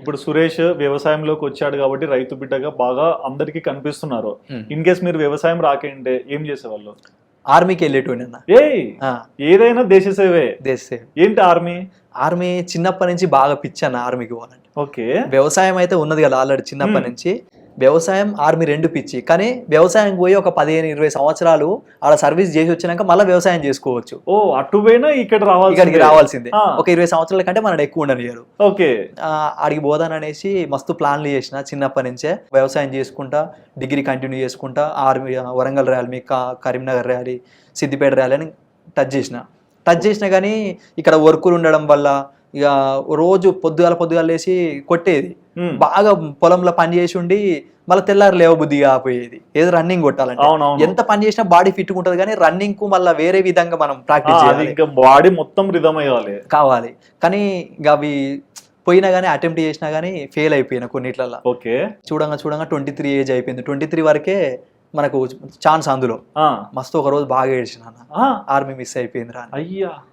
ఇప్పుడు సురేష్ వ్యవసాయంలోకి వచ్చాడు కాబట్టి రైతు బిడ్డగా బాగా అందరికి కనిపిస్తున్నారు. ఇన్ కేస్ మీరు వ్యవసాయం రాకంటే ఏం చేసేవాళ్ళు? ఆర్మీకి వెళ్ళేటోని అన్న. ఏదైనా దేశ సేవే. దేశ సేవ. ఏంటి ఆర్మీ? ఆర్మీ చిన్నప్పటి నుంచి బాగా పిచ్చి అన్న ఆర్మీకి పోవాలంటే. ఓకే. వ్యవసాయం అయితే ఉన్నది కదా ఆల్రెడీ చిన్నప్పటి నుంచి. వ్యవసాయం ఆర్మీ రెండు పిచ్చి. కానీ వ్యవసాయం పోయి ఒక 15-20 సంవత్సరాలు ఆడ సర్వీస్ చేసి వచ్చినాక మళ్ళీ వ్యవసాయం చేసుకోవచ్చు. ఓ అటు పోయినా ఇక్కడికి రావాల్సిందే. ఒక 20 సంవత్సరాల కంటే మనకు ఎక్కువ ఉండనియరు. ఓకే. ఆడికి పోదాననేసి మస్తు ప్లాన్లు చేసిన చిన్నప్పటి నుంచే. వ్యవసాయం చేసుకుంటా డిగ్రీ కంటిన్యూ చేసుకుంటా army Warangal rally, Karimnagar rally, Siddipet rally అని టచ్ చేసిన కానీ ఇక్కడ వర్కులు ఉండడం వల్ల ఇక రోజు పొద్దుగాల లేసి కొట్టేది. బాగా పొలంలో పని చేసి ఉండి మళ్ళీ తెల్లారు లేవబుద్ధి కాకపోయేది. ఏదో రన్నింగ్ కొట్టాలంటే ఎంత పని చేసినా బాడీ ఫిట్ ఉంటది కానీ రన్నింగ్ కు మళ్ళీ వేరే విధంగా మనం ప్రాక్టీస్ చేయాలి. బాడీ మొత్తం రిధమ్ కావాలి. కానీ ఇక అవి పోయినా కానీ అటెంప్ట్ చేసినా కానీ ఫెయిల్ అయిపోయినా కొన్నిట్లలో. ఓకే. చూడంగా 23 ఏజ్ అయిపోయింది. 23 వరకే మనకు ఛాన్స్ అందులో. మస్తు ఒక రోజు బాగా ఏడ్చిన ఆర్మీ మిస్ అయిపోయింది రా. అయ్యా